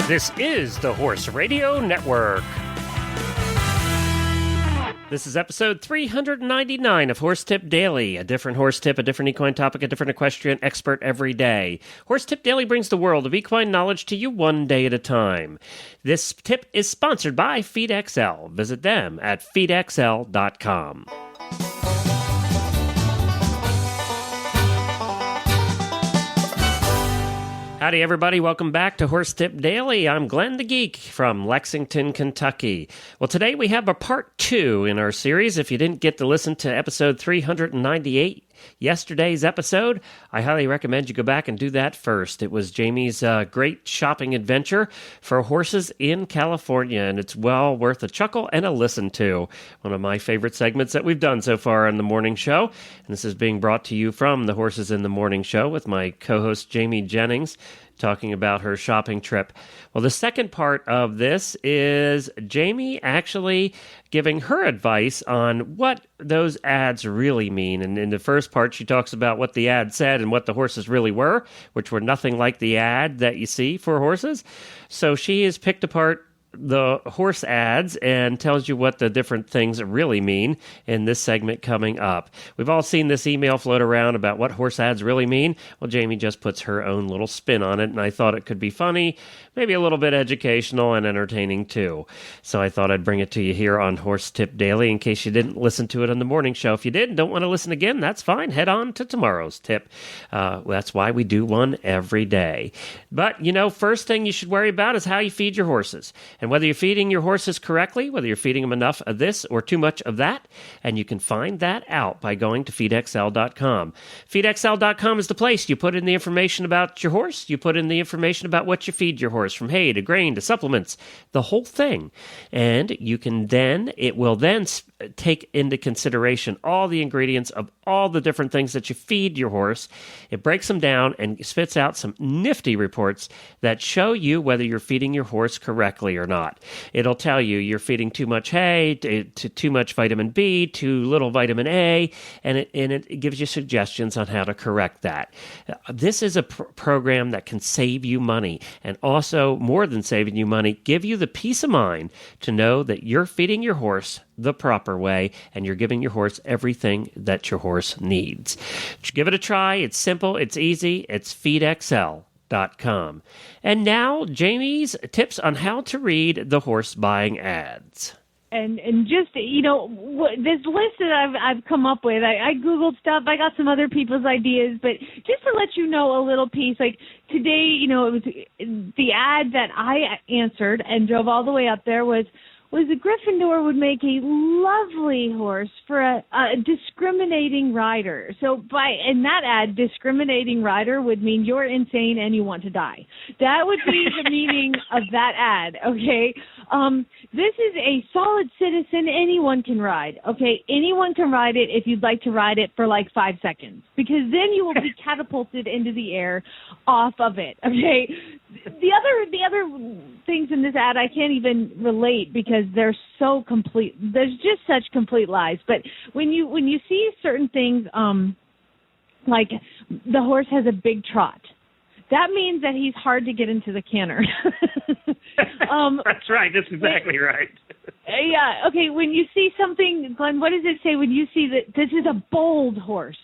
This is the Horse Radio Network. This is episode 399 of Horse Tip Daily. A different horse tip, a different equine topic, a different equestrian expert every day. Horse Tip Daily brings the world of equine knowledge to you one day at a time. This tip is sponsored by FeedXL. Visit them at feedxl.com. Howdy, everybody. Welcome back to Horse Tip Daily. I'm Glenn the Geek from Lexington, Kentucky. Well, today we have a part 2 in our series. If you didn't get to listen to episode 398, yesterday's episode, I highly recommend you go back and do that first. It was Jamie's great shopping adventure for horses in California, and it's well worth a chuckle and a listen to. One of my favorite segments that we've done so far on the morning show, and this is being brought to you from the Horses in the Morning Show with my co-host Jamie Jennings, talking about her shopping trip. Well, the second part of this is Jamie actually giving her advice on what those ads really mean. And in the first part, she talks about what the ad said and what the horses really were, which were nothing like the ad that you see for horses. So she has picked apart the horse ads and tells you what the different things really mean in this segment coming up. We've all seen this email float around about what horse ads really mean. Well, Jamie just puts her own little spin on it, and I thought it could be funny, maybe a little bit educational and entertaining too. So I thought I'd bring it to you here on Horse Tip Daily in case you didn't listen to it on the morning show. If you did and don't want to listen again, that's fine. Head on to tomorrow's tip. That's why we do one every day. But, first thing you should worry about is how you feed your horses. And whether you're feeding your horses correctly, whether you're feeding them enough of this or too much of that, and you can find that out by going to feedxl.com. Feedxl.com is the place. You put in the information about your horse, you put in the information about what you feed your horse, from hay to grain to supplements, the whole thing. And it will then take into consideration all the ingredients of all the different things that you feed your horse. It breaks them down and spits out some nifty reports that show you whether you're feeding your horse correctly or not. It'll tell you you're feeding too much hay, too much vitamin B, too little vitamin A, and it gives you suggestions on how to correct that. This is a program that can save you money, and also, more than saving you money, give you the peace of mind to know that you're feeding your horse the proper way, and you're giving your horse everything that your horse needs. Give it a try. It's simple. It's easy. It's feedxl.com. And now, Jamie's tips on how to read the horse buying ads. And just, this list that I've come up with, I Googled stuff. I got some other people's ideas, but just to let you know a little piece, like today, it was the ad that I answered and drove all the way up there was a Gryffindor would make a lovely horse for a discriminating rider. So in that ad, discriminating rider would mean you're insane and you want to die. That would be the meaning of that ad, okay? This is a solid citizen. Anyone can ride, okay? Anyone can ride it if you'd like to ride it for like 5 seconds, because then you will be catapulted into the air off of it, okay? The other things in this ad I can't even relate because they're so complete. There's just such complete lies. But when you see certain things, like the horse has a big trot, that means that he's hard to get into the canter. That's right. That's exactly right. Yeah. Okay. When you see something, Glenn, what does it say when you see that this is a bold horse?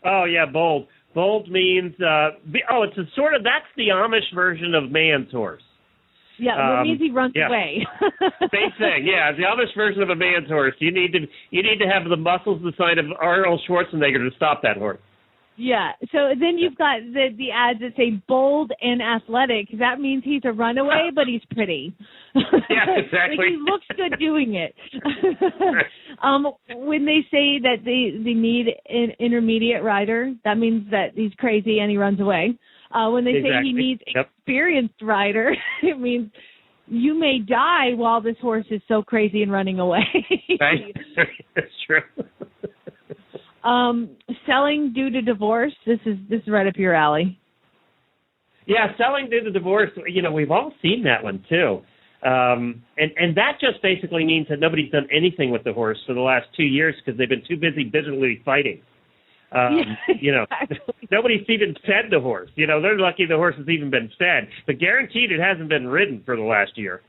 Oh, yeah, bold. Bold means, it's a sort of, that's the Amish version of man's horse. Yeah, it means he runs away. Same thing, yeah. The Amish version of a man's horse. You need to have the muscles the size of Arnold Schwarzenegger to stop that horse. Yeah, so then you've got the ads that say bold and athletic. That means he's a runaway, but he's pretty. Yeah, exactly. Like he looks good doing it. When they say that they need an intermediate rider, that means that he's crazy and he runs away. When they say he needs experienced rider, it means you may die while this horse is so crazy and running away. Right. That's true. Selling due to divorce. This is right up your alley. Yeah, selling due to divorce. We've all seen that one too. And that just basically means that nobody's done anything with the horse for the last 2 years because they've been too busy bitterly fighting. Nobody's even fed the horse. They're lucky the horse has even been fed, but guaranteed it hasn't been ridden for the last year.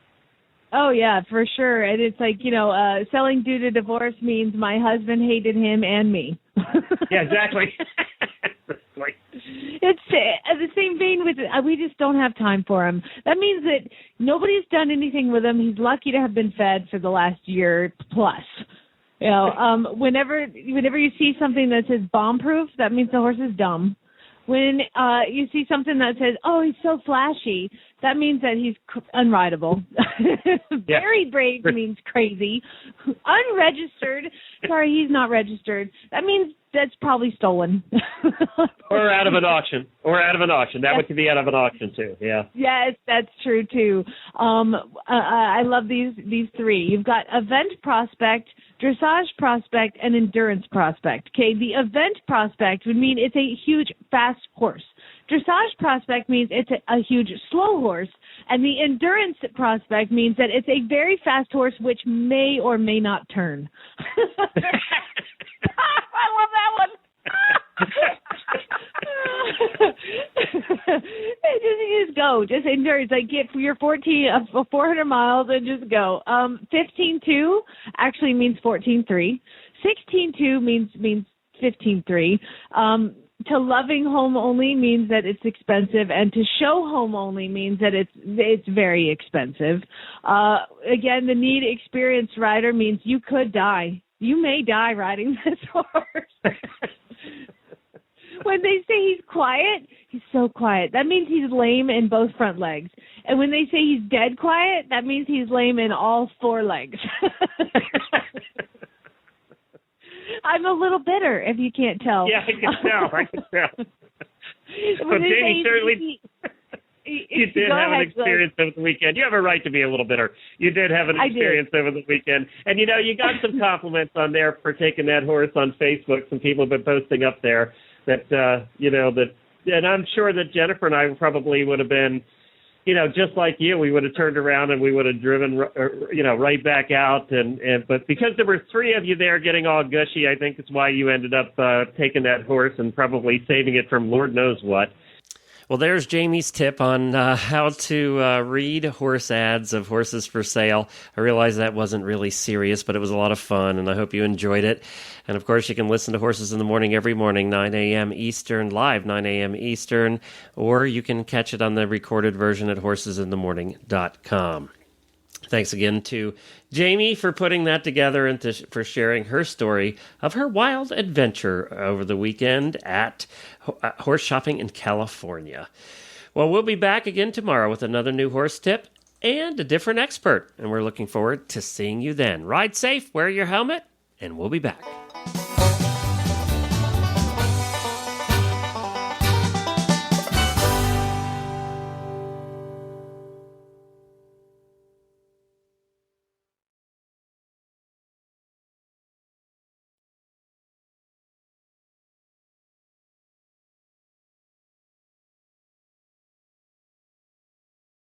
Oh, yeah, for sure. And it's like, selling due to divorce means my husband hated him and me. Yeah, exactly. It's the same vein with we just don't have time for him. That means that nobody's done anything with him. He's lucky to have been fed for the last year plus. Whenever you see something that says bomb-proof, that means the horse is dumb. When you see something that says, "Oh, he's so flashy," that means that he's unrideable. Very brave means crazy. Unregistered, sorry, he's not registered. That means that's probably stolen. Or out of an auction. That would be out of an auction too. Yeah. Yes, that's true too. I love these three. You've got event prospect, dressage prospect, and endurance prospect. Okay, the event prospect would mean it's a huge, fast horse. Dressage prospect means it's a huge, slow horse. And the endurance prospect means that it's a very fast horse which may or may not turn. I love that one. You just go. Just endurance. Like get your 400 miles and just go. 15.2 actually means 14.3. 16.2 means 15.3. To loving home only means that it's expensive, and to show home only means that it's very expensive. Again, the need experienced rider means you could die. You may die riding this horse. When they say he's quiet, he's so quiet. That means he's lame in both front legs. And when they say he's dead quiet, that means he's lame in all four legs. I'm a little bitter, if you can't tell. Yeah, I can tell. Well, Jamie, certainly you did have an experience over the weekend. You have a right to be a little bitter. You did have an experience over the weekend. And, you got some compliments on there for taking that horse on Facebook. Some people have been posting up there that, and I'm sure that Jennifer and I probably would have been, just like you, we would have turned around and we would have driven, right back out. But because there were three of you there getting all gushy, I think it's why you ended up taking that horse and probably saving it from Lord knows what. Well, there's Jamie's tip on how to read horse ads of horses for sale. I realize that wasn't really serious, but it was a lot of fun, and I hope you enjoyed it. And, of course, you can listen to Horses in the Morning every morning, 9 a.m. Eastern, live 9 a.m. Eastern, or you can catch it on the recorded version at horsesinthemorning.com. Thanks again to Jamie for putting that together and for sharing her story of her wild adventure over the weekend at horse shopping in California. Well, we'll be back again tomorrow with another new horse tip and a different expert, and we're looking forward to seeing you then. Ride safe, wear your helmet, and we'll be back.